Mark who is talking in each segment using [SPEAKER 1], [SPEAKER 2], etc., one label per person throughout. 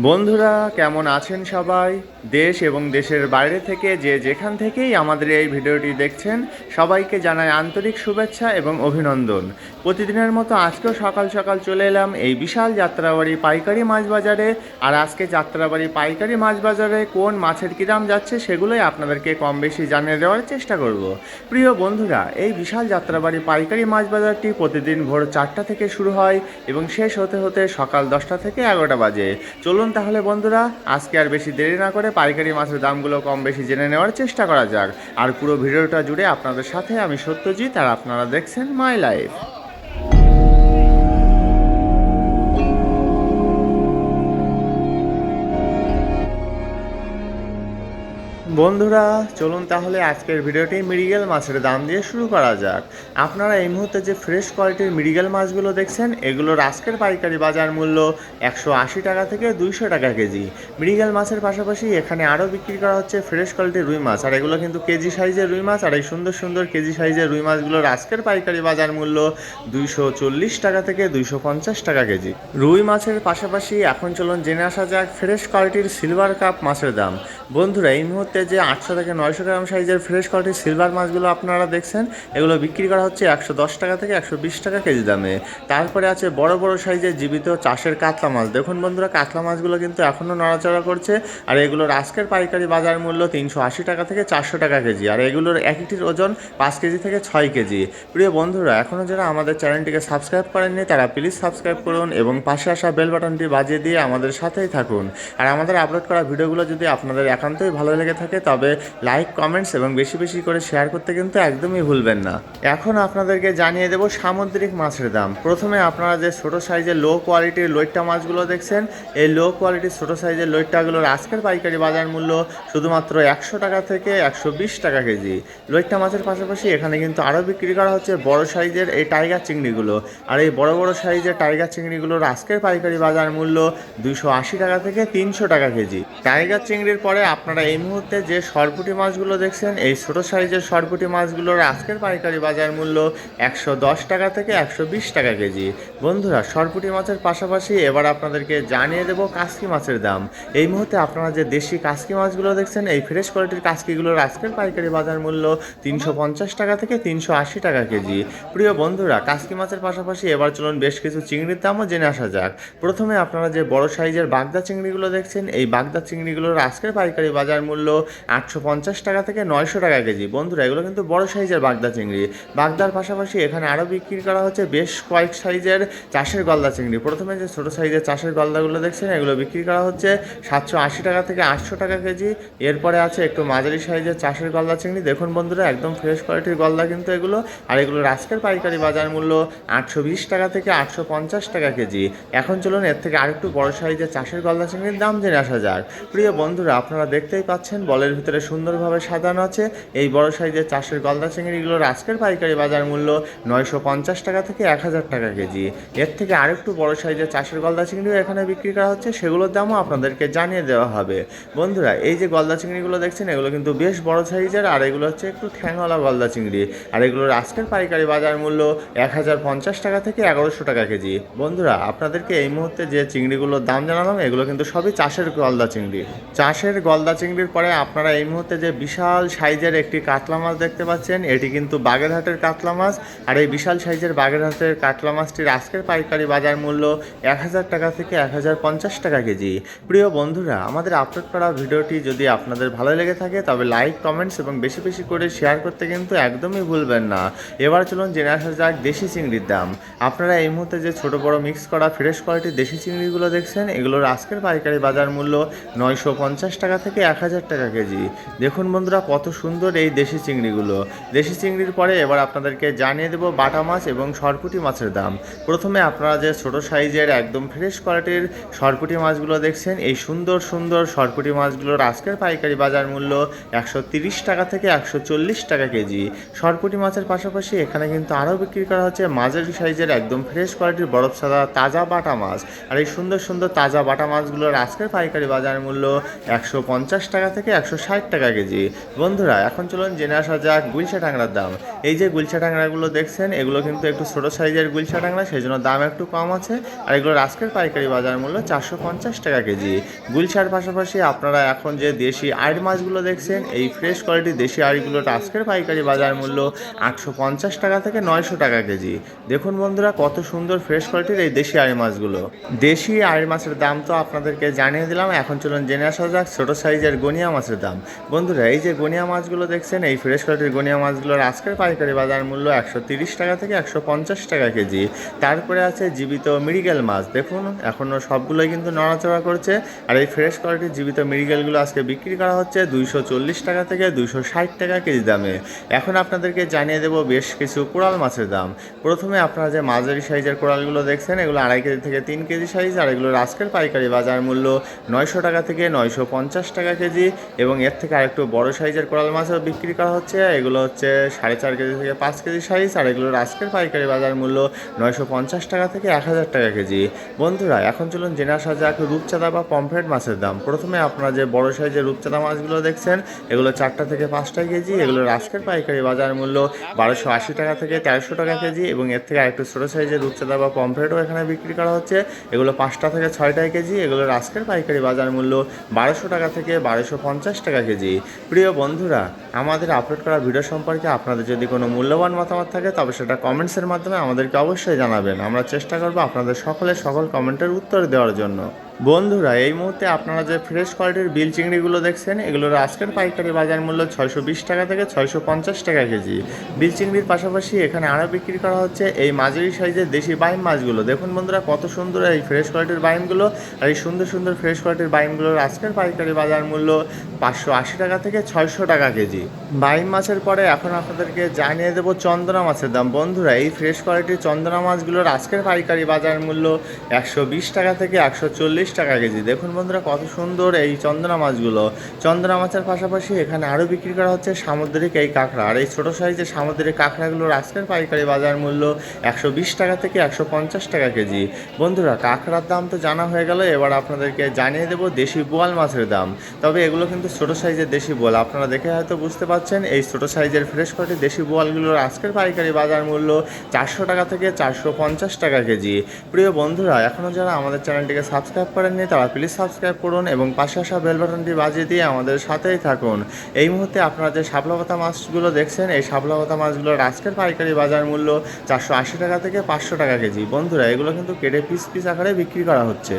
[SPEAKER 1] বন্ধুরা কেমন আছেন সবাই? দেশ এবং দেশের বাইরে থেকে যে যেখান থেকেই আমাদের এই ভিডিওটি দেখছেন সবাইকে জানাই আন্তরিক শুভেচ্ছা এবং অভিনন্দন। প্রতিদিনের মতো আজকেও সকাল সকাল চলে এলাম এই বিশাল যাত্রাবাড়ি পাইকারি মাছ বাজারে। আর আজকে যাত্রাবাড়ি পাইকারি মাছ বাজারে কোন মাছের কী দাম যাচ্ছে সেগুলোই আপনাদেরকে কম বেশি জানিয়ে দেওয়ার চেষ্টা করব। প্রিয় বন্ধুরা, এই বিশাল যাত্রাবাড়ি পাইকারি মাছ বাজারটি প্রতিদিন ভোর 4টা থেকে শুরু হয় এবং শেষ হতে হতে সকাল 10টা থেকে 11টা বাজে। চলুন তাহলে বন্ধুরা, আজকে আর বেশি দেরি না করে পাইকারি মাছের দামগুলো কম বেশি জেনে নেওয়ার চেষ্টা করা যাক। আর পুরো ভিডিওটা জুড়ে আপনাদের সাথে আমি সত্যজিৎ, আর আপনারা দেখছেন মাই লাইফ। বন্ধুরা চলুন তাহলে আজকের ভিডিওটি মৃগেল মাছের দাম দিয়ে শুরু করা যাক। আপনারা এই মুহূর্তে যে ফ্রেশ কোয়ালিটির মৃগেল মাছগুলো দেখছেন এগুলোর আজকের পাইকারি বাজার মূল্য 180 টাকা থেকে 200 টাকা কেজি। মৃগেল মাছের পাশাপাশি এখানে আরও বিক্রি করা হচ্ছে ফ্রেশ কোয়ালিটির রুই মাছ, আর এগুলো কিন্তু কেজি সাইজের রুই মাছ। আর এই সুন্দর সুন্দর কেজি সাইজের রুই মাছগুলোর আজকের পাইকারি বাজার মূল্য 240 টাকা থেকে 250 টাকা কেজি। রুই মাছের পাশাপাশি এখন চলুন জেনে আসা যাক ফ্রেশ কোয়ালিটির সিলভার কাপ মাছের দাম। বন্ধুরা এই মুহূর্তে যে 800 থেকে 900 গ্রাম সাইজের ফ্রেশ কোয়ালিটির সিলভার মাছগুলো আপনারা দেখছেন এগুলো বিক্রি করা হচ্ছে 110 টাকা থেকে 120 টাকা কেজি দামে। তারপরে আছে বড় বড় সাইজের জীবিত চাষের কাতলা মাছ। দেখুন বন্ধুরা, কাতলা মাছগুলো কিন্তু এখনও নড়াচড়া করছে। আর এগুলোর আজকের পাইকারি বাজার মূল্য 380 টাকা থেকে 400 টাকা কেজি। আর এগুলোর এক একটির ওজন 5 কেজি থেকে 6 কেজি। প্রিয় বন্ধুরা, এখনও যারা আমাদের চ্যানেলটিকে সাবস্ক্রাইব করেননি তারা প্লিজ সাবস্ক্রাইব করুন এবং পাশে আসা বেল বাটনটি বাজিয়ে দিয়ে আমাদের সাথেই থাকুন। আর আমাদের আপলোড করা ভিডিওগুলো যদি আপনাদের একান্তই ভালো লেগে থাকে তবে লাইক, কমেন্টস এবং বেশি বেশি করে শেয়ার করতে কিন্তু একদমই ভুলবেন না। এখন আপনাদেরকে জানিয়ে দেব সামুদ্রিক মাছের দাম। প্রথমে আপনারা যে ছোট সাইজের লো কোয়ালিটির লইট্টা মাছগুলো দেখছেন এই লো কোয়ালিটির ছোট সাইজের লইট্টাগুলোর আজকের পাইকারি বাজার মূল্য শুধুমাত্র 100 টাকা থেকে 120 টাকা কেজি। লইট্টা মাছের পাশাপাশি এখানে কিন্তু আরও বিক্রি করা হচ্ছে বড় সাইজের এই টাইগার চিংড়িগুলো। আর এই বড় বড় সাইজের টাইগার চিংড়িগুলোর আজকের পাইকারি বাজার মূল্য 280 টাকা থেকে 300 টাকা কেজি। টাইগার চিংড়ির পরে আপনারা এই মুহূর্তে যে সরপুঁটি মাছগুলো দেখছেন এই ছোট সাইজের সরপুঁটি মাছগুলোর আজকের পাইকারি বাজার মূল্য 110 টাকা থেকে 120 টাকা কেজি। বন্ধুরা, সরপুঁটি মাছের পাশাপাশি এবার আপনাদেরকে জানিয়ে দেব কাসকি মাছের দাম। এই মুহূর্তে আপনারা যে দেশি কাসকি মাছগুলো দেখছেন এই ফ্রেশ কোয়ালিটির কাসকিগুলোর আজকের পাইকারি বাজার মূল্য 350 টাকা থেকে 380 টাকা কেজি। প্রিয় বন্ধুরা, কাসকি মাছের পাশাপাশি এবার চলুন বেশ কিছু চিংড়ির দামও জেনে আসা যাক। প্রথমে আপনারা যে বড় সাইজের বাগদা চিংড়িগুলো দেখছেন এই বাগদা চিংড়িগুলোর আজকের পাইকারি বাজার মূল্য 850 টাকা থেকে 900 টাকা কেজি। বন্ধুরা, এগুলো কিন্তু বড় সাইজের বাগদা চিংড়ি। বাগদার পাশাপাশি এখানে আরও বিক্রি করা হচ্ছে বেশ কয়েক সাইজের চাষের গলদা চিংড়ি। প্রথমে যে ছোটো সাইজের চাষের গলদাগুলো দেখছেন এগুলো বিক্রি করা হচ্ছে 780 টাকা থেকে 800 টাকা কেজি। এরপরে আছে একটু মাঝারি সাইজের চাষের গলদা চিংড়ি। দেখুন বন্ধুরা, একদম ফ্রেশ কোয়ালিটির গলদা কিন্তু এগুলো। আর এগুলোর আজকের পাইকারি বাজার মূল্য 820 টাকা থেকে 850 টাকা কেজি। এখন চলুন এর থেকে আরেকটু বড় সাইজের চাষের গলদা চিংড়ির দাম জেনে আসা যাক। প্রিয় বন্ধুরা, আপনারা দেখতেই পাচ্ছেন বলের ভিতরে সুন্দরভাবে সাজানো আছে এই বড় সাইজের চাষের গলদা চিংড়িগুলোর আজকের পাইকারি বাজার মূল্য 950 টাকা থেকে 1000 টাকা কেজি। এর থেকে আরেকটু বড় সাইজের চাষের গলদা চিংড়িও এখানে বিক্রি করা হচ্ছে, সেগুলোর দামও আপনাদেরকে জানিয়ে দেওয়া হবে। বন্ধুরা, এই যে গলদা চিংড়িগুলো দেখছেন এগুলো কিন্তু বেশ বড় সাইজের, আর এগুলো হচ্ছে একটু ঠ্যাংওয়ালা গলদা চিংড়ি। আর এগুলোর আজকের পাইকারি বাজার মূল্য 1050 টাকা থেকে 1100 টাকা কেজি। বন্ধুরা, আপনাদেরকে এই মুহূর্তে যে চিংড়িগুলোর দাম জানালাম এগুলো কিন্তু সবই চাষের গলদা চিংড়ি। চাষের গলদা চিংড়ির পরে আপনারা এই মুহূর্তে যে বিশাল সাইজের একটি কাতলা মাছ দেখতে পাচ্ছেন এটি কিন্তু বাগেরহাটের কাতলা মাছ। আর এই বিশাল সাইজের বাগেরহাটের কাতলা মাছটির আজকের পাইকারি বাজার মূল্য 1000 টাকা থেকে 1050 টাকা কেজি। প্রিয় বন্ধুরা, আমাদের আপলোড করা ভিডিওটি যদি আপনাদের ভালো লেগে থাকে তবে লাইক, কমেন্টস এবং বেশি বেশি করে শেয়ার করতে কিন্তু একদমই ভুলবেন না। এবার চলুন জেনে আসা যাক দেশি চিংড়ির দাম। আপনারা এই মুহূর্তে যে ছোট বড় মিক্স করা ফ্রেশ কোয়ালিটির দেশি চিংড়িগুলো দেখছেন এগুলোর আজকের পাইকারি বাজার মূল্য 950 টাকা থেকে 1000 টাকা কেজি। দেখুন বন্ধুরা, কত সুন্দর এই দেশি চিংড়িগুলো। দেশি চিংড়ির পরে এবার আপনাদেরকে জানিয়ে দেব বাটা মাছ এবং সরপুঁটি মাছের দাম। প্রথমে আপনারা যে ছোট সাইজের একদম ফ্রেশ কোয়ালিটির সরপুঁটি মাছগুলো দেখছেন এই সুন্দর সুন্দর সরপুঁটি মাছগুলোর আজকের পাইকারি বাজার মূল্য 130 টাকা থেকে 140 টাকা কেজি। সরপুঁটি মাছের পাশাপাশি এখানে কিন্তু আরও বিক্রি করা হচ্ছে মাঝারি সাইজের একদম ফ্রেশ কোয়ালিটির বরফ সাদা তাজা বাটা মাছ। আর এই সুন্দর সুন্দর তাজা বাটা মাছগুলোর আজকের পাইকারি বাজার মূল্য 150 টাকা থেকে 160 টাকা কেজি। বন্ধুরা এখন চলুন জেনে আসা যাক গুলশা ট্যাংরার দাম। এই যে গুলশা ট্যাংরাগুলো দেখছেন এগুলো কিন্তু একটু ছোটো সাইজের গুলশা ট্যাংরা, সেই জন্য দাম একটু কম আছে। আর এগুলোর আজকের পাইকারি বাজার মূল্য 450 টাকা কেজি। গুলশার পাশাপাশি আপনারা এখন যে দেশি আড়ি মাছগুলো দেখছেন এই ফ্রেশ কোয়ালিটি দেশি আড়িগুলোর আজকের পাইকারি বাজার মূল্য 850 টাকা থেকে 900 টাকা কেজি। দেখুন বন্ধুরা কত সুন্দর ফ্রেশ কোয়ালিটির এই দেশি আড়ি মাছগুলো। দেশি আড়ি মাছের দাম তো আপনাদেরকে জানিয়ে দিলাম, এখন চলুন জেনে আসা যাক ছোটো সাইজের গনিয়া মাছের দাম। বন্ধুরা এই যে গনিয়া মাছগুলো দেখছেন এই ফ্রেশ কোয়ালিটির গনিয়া মাছগুলোর আজকের পাইকারি বাজার মূল্য 130 টাকা থেকে 150 টাকা কেজি। তারপরে আছে জীবিত মৃগেল মাছ, দেখুন এখনও সবগুলোই কিন্তু নড়াচড়া করছে। আর এই ফ্রেশ কোয়ালিটির জীবিত মৃগেলগুলো আজকে বিক্রি করা হচ্ছে 240 টাকা থেকে 260 টাকা কেজি দামে। এখন আপনাদেরকে জানিয়ে দেবো বেশ কিছু কোরাল মাছের দাম। প্রথমে আপনারা যে মাঝারি সাইজের কোরালগুলো দেখছেন এগুলো 2.5 কেজি থেকে 3 কেজি সাইজ, আর এগুলোর আজকের পাইকারি বাজার মূল্য 900 টাকা থেকে 950 টাকা কেজি। এবং এর থেকে আরেকটু বড় সাইজের কোরাল মাছও বিক্রি করা হচ্ছে, এগুলো হচ্ছে 4.5 কেজি থেকে 5 কেজি সাইজ, আর এগুলোর আজকের পাইকারি বাজার মূল্য 950 টাকা থেকে 1000 টাকা কেজি। বন্ধুরা এখন চলুন জেনে আসা যাক রূপচাঁদা বা পমফ্রেট মাছের দাম। প্রথমে আপনারা যে বড় সাইজের রূপচাঁদা মাছগুলো দেখছেন এগুলো 4টা থেকে 5টা কেজি, এগুলোর আজকের পাইকারি বাজার মূল্য 1280 টাকা থেকে 1300 টাকা কেজি। এবং এর থেকে আরেকটু ছোটো সাইজের রূপচাঁদা বা পমফ্রেটও এখানে বিক্রি করা হচ্ছে, এগুলো 5টা থেকে 6টা কেজি, এগুলোর আজকের পাইকারি বাজার মূল্য 1200 টাকা থেকে 1250 টাকা কেজি। প্রিয় বন্ধুরা আমাদের আপলোড করা ভিডিও সম্পর্কে আপনাদের যদি কোনো মূল্যবান মতামত থাকে তবে সেটা কমেন্টসের মাধ্যমে আমাদেরকে অবশ্যই জানাবেন। আমরা চেষ্টা করব আপনাদের সকল কমেন্টের উত্তর দেওয়ার জন্য। বন্ধুরা এই মুহূর্তে আপনারা যে ফ্রেশ কোয়ালিটির বিল চিংড়িগুলো দেখছেন এগুলোর আজকের পাইকারি বাজার মূল্য 620 টাকা থেকে 650 টাকা কেজি। বিল চিংড়ির পাশাপাশি এখানে আরও বিক্রি করা হচ্ছে এই মাঝারি সাইজের দেশি বাইম মাছগুলো। দেখুন বন্ধুরা কত সুন্দর এই ফ্রেশ কোয়ালিটির বাইমগুলো, আর এই সুন্দর সুন্দর ফ্রেশ কোয়ালিটির বাইমগুলোর আজকের পাইকারি বাজার মূল্য 580 টাকা থেকে 600 টাকা কেজি। বাইম মাছের পরে এখন আপনাদেরকে জানিয়ে দেবো চন্দনা মাছের দাম। বন্ধুরা এই ফ্রেশ কোয়ালিটির চন্দনা মাছগুলোর আজকের পাইকারি বাজার মূল্য 120 টাকা থেকে 140 টাকা কেজি। দেখুন বন্ধুরা কত সুন্দর এই চন্দনা মাছগুলো। চন্দনা মাছের পাশাপাশি এখানে আরও বিক্রি করা হচ্ছে সামুদ্রিক এই কাঁকড়া, আর এই ছোটো সাইজের সামুদ্রিক কাঁকড়াগুলোর আজকের পাইকারি বাজার মূল্য 120 টাকা থেকে 150 টাকা কেজি। বন্ধুরা কাঁকড়ার দাম তো জানা হয়ে গেল, এবার আপনাদেরকে জানিয়ে দেবো দেশি বোয়াল মাছের দাম। তবে এগুলো কিন্তু ছোটো সাইজের দেশি বোয়াল, আপনারা দেখে হয়তো বুঝতে পারছেন এই ছোটো সাইজের ফ্রেশ কোয়ালিটির দেশি বোয়ালগুলোর আজকের পাইকারি বাজার মূল্য 400 টাকা থেকে 450 টাকা কেজি। প্রিয় বন্ধুরা এখনও যারা আমাদের চ্যানেলটিকে সাবস্ক্রাইব করেননি তারা প্লিজ সাবস্ক্রাইব করুন এবং পাশে আসা বেল বাটনটি বাজিয়ে দিয়ে আমাদের সাথেই থাকুন। এই মুহূর্তে আপনারা যে শাপলা পাতা মাছগুলো দেখছেন এই শাপলা পাতা মাছগুলোর আজকের পাইকারি বাজার মূল্য 480 টাকা থেকে 500 টাকা কেজি। বন্ধুরা এগুলো কিন্তু কেটে পিস পিস আকারে বিক্রি করা হচ্ছে।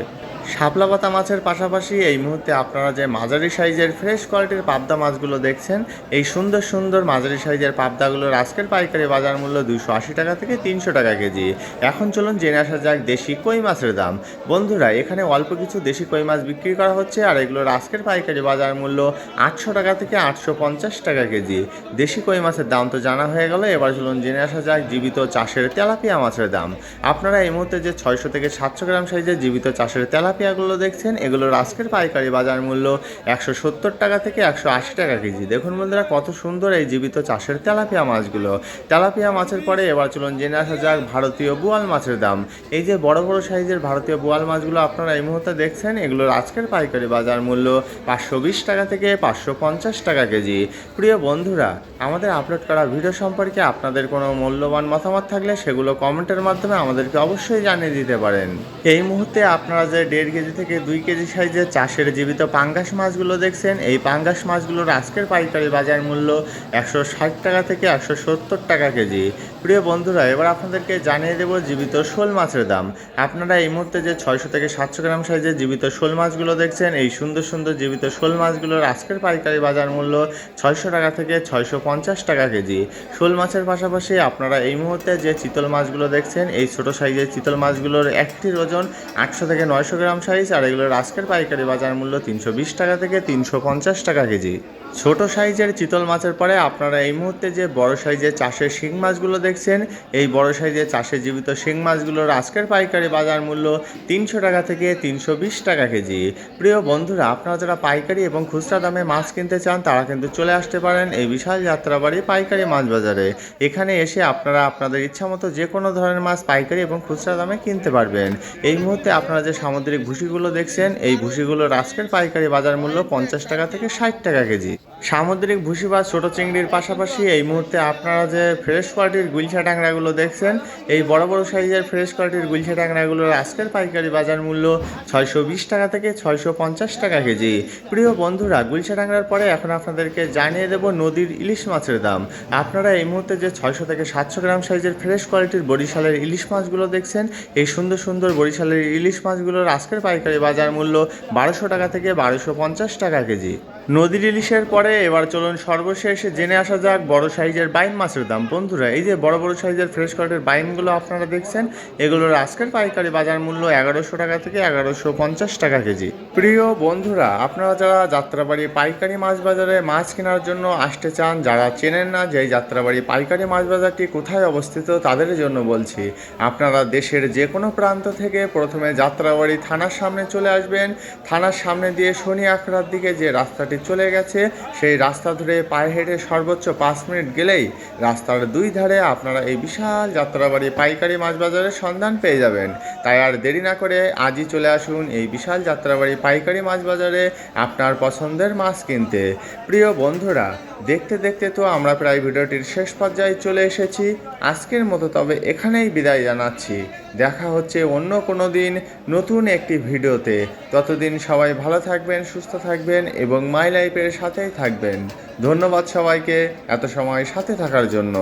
[SPEAKER 1] শাপলা পাতা মাছের পাশাপাশি এই মুহূর্তে আপনারা যে মাঝারি সাইজের ফ্রেশ কোয়ালিটির পাবদা মাছগুলো দেখছেন এই সুন্দর সুন্দর মাঝারি সাইজের পাবদাগুলোর আজকের পাইকারি বাজার মূল্য 280 টাকা থেকে 300 টাকা কেজি। এখন চলুন জেনে আসা যাক দেশি কই মাছের দাম। বন্ধুরা এখানে অল্প কিছু দেশি কই মাছ বিক্রি করা হচ্ছে, আর এগুলোর আজকের পাইকারি বাজার মূল্য 800 টাকা থেকে 850 টাকা কেজি। দেশি কই মাছের দাম তো জানা হয়ে গেল, এবার চলুন জেনে আসা যাক জীবিত চাষের তেলাপিয়া মাছের দাম। আপনারা এই মুহূর্তে যে 600 থেকে 700 গ্রাম সাইজের জীবিত চাষের তেলাপিয়াগুলো দেখছেন এগুলোর আজকের পাইকারি বাজার মূল্য 170 টাকা থেকে 180 টাকা কেজি। দেখুন বন্ধুরা কত সুন্দর এই জীবিত চাষের তেলাপিয়া মাছগুলো। তেলাপিয়া মাছের পরে এবার চলুন জেনে আসা যাক ভারতীয় বোয়াল মাছের দাম। এই যে বড় বড় সাইজের ভারতীয় বোয়াল মাছগুলো আপনারা এই মুহূর্তে দেখছেন এগুলোর আজকের পাইকারি বাজার মূল্য 520 টাকা থেকে 550 টাকা কেজি। প্রিয় বন্ধুরা আমাদের আপলোড করা ভিডিও সম্পর্কে আপনাদের কোনো মূল্যবান মতামত থাকলে সেগুলো কমেন্টের মাধ্যমে আমাদেরকে অবশ্যই জানিয়ে দিতে পারেন। এই মুহূর্তে আপনারা যে 1.5 কেজি থেকে 2 কেজি সাইজের চাষের জীবিত পাঙ্গাস মাছগুলো দেখছেন এই পাঙ্গাস মাছগুলোর আজকের পাইকারি বাজার মূল্য 160 টাকা থেকে 170 টাকা কেজি। প্রিয় বন্ধুরা এবার আপনাদেরকে জানিয়ে দেবো জীবিত শোল মাছের দাম। আপনারা এই মুহূর্তে যে 600 থেকে 700 গ্রাম সাইজের জীবিত শোল মাছগুলো দেখছেন এই সুন্দর সুন্দর জীবিত শোল মাছগুলোর আজকের পাইকারি বাজার মূল্য 600 টাকা থেকে 650 টাকা কেজি। শোল মাছের পাশাপাশি আপনারা এই মুহূর্তে যে চিতল মাছগুলো দেখছেন এই ছোট সাইজের চিতল মাছগুলোর একটির ওজন 800 থেকে 900 গ্রাম সাইজ, আর এগুলোর আজকের পাইকারি বাজার মূল্য 320 টাকা থেকে 350 টাকা কেজি। ছোট সাইজের চিতল মাছের পরে আপনারা এই মুহূর্তে যে বড় সাইজের চাষের শিং মাছগুলো দেখছেন, এই বড় সাইজের চাষের জীবিত শিং মাছগুলোর আজকের পাইকারি বাজার মূল্য 300 টাকা থেকে 320 টাকা কেজি। প্রিয় বন্ধুরা, আপনারা যারা পাইকারি এবং খুচরা দামে মাছ কিনতে চান তারা কিন্তু চলে আসতে পারেন এই বিশাল যাত্রাবাড়ি পাইকারি মাছ বাজারে। এখানে এসে আপনারা আপনাদের ইচ্ছামতো যে কোনো ধরনের মাছ পাইকারি এবং খুচরা দামে কিনতে পারবেন। এই মুহূর্তে আপনারা যে সামুদ্রিক ভুসিগুলো দেখছেন, এই ভুসিগুলোর আজকের পাইকারি বাজার মূল্য 50 টাকা থেকে 60 টাকা কেজি। সামুদ্রিক ভুসি বা ছোট চিংড়ির পাশাপাশি এই মুহূর্তে আপনারা যে ফ্রেশ কোয়ালিটির গুলশা ট্যাংরাগুলো দেখছেন, এই বড় বড় সাইজের ফ্রেশ কোয়ালিটির গুলশা ট্যাংরাগুলোর আজকের পাইকারি বাজার মূল্য 620 টাকা থেকে 650 টাকা কেজি। প্রিয় বন্ধুরা, গুলশা ট্যাংরার পরে এখন আপনাদেরকে জানিয়ে দেব নদীর ইলিশ মাছের দাম। আপনারা এই মুহূর্তে যে 600 থেকে 700 গ্রাম সাইজের ফ্রেশ কোয়ালিটির বরিশালের ইলিশ মাছগুলো দেখছেন, এই সুন্দর সুন্দর বরিশালের ইলিশ মাছগুলোর আজকের পাইকারি বাজার মূল্য 1200 টাকা থেকে 1250 টাকা কেজি। নদীর ইলিশের পরে এবার চলুন সর্বশেষ জেনে আসা যাক বড় সাইজের বাইম মাছের দাম। বন্ধুরা, এই যে বড় বড় সাইজের ফ্রেশ কোয়ালিটির বাইমগুলো আপনারা দেখছেন, এগুলোর আজকের পাইকারি বাজার মূল্য 1100 টাকা থেকে 1150 টাকা কেজি। প্রিয় বন্ধুরা, আপনারা যারা যাত্রাবাড়ি পাইকারি মাছ বাজারে মাছ কেনার জন্য আসতে চান, যারা চেনেন না যে এই যাত্রাবাড়ি পাইকারি মাছ বাজারটি কোথায় অবস্থিত, তাদের জন্য বলছি। আপনারা দেশের যে কোনো প্রান্ত থেকে প্রথমে যাত্রাবাড়ি থানার সামনে চলে আসবেন। থানার সামনে দিয়ে শনি আখড়ার দিকে যে রাস্তাটি চলে গেছে, সেই রাস্তা ধরে পায়ে হেঁটে সর্বোচ্চ 5 মিনিট গেলেই রাস্তার দুই ধারে আপনারা এই বিশাল যাত্রাবাড়ি পাইকারি মাছ বাজারের সন্ধান পেয়ে যাবেন। তাই আর দেরি না করে আজই চলে আসুন এই বিশাল যাত্রাবাড়ি পাইকারি মাছ বাজারে আপনার পছন্দের মাছ কিনতে। প্রিয় বন্ধুরা, দেখতে দেখতে তো আমরা প্রায় ভিডিওটির শেষ পর্যায়ে চলে এসেছি। আজকের মতো তবে এখানেই বিদায় জানাচ্ছি। দেখা হচ্ছে অন্য কোনো দিন নতুন একটি ভিডিওতে। ততদিন সবাই ভালো থাকবেন, সুস্থ থাকবেন এবং মাই লাইফের সাথেই থাকবেন। ধন্যবাদ সবাইকে এত সময় সাথে থাকার জন্য।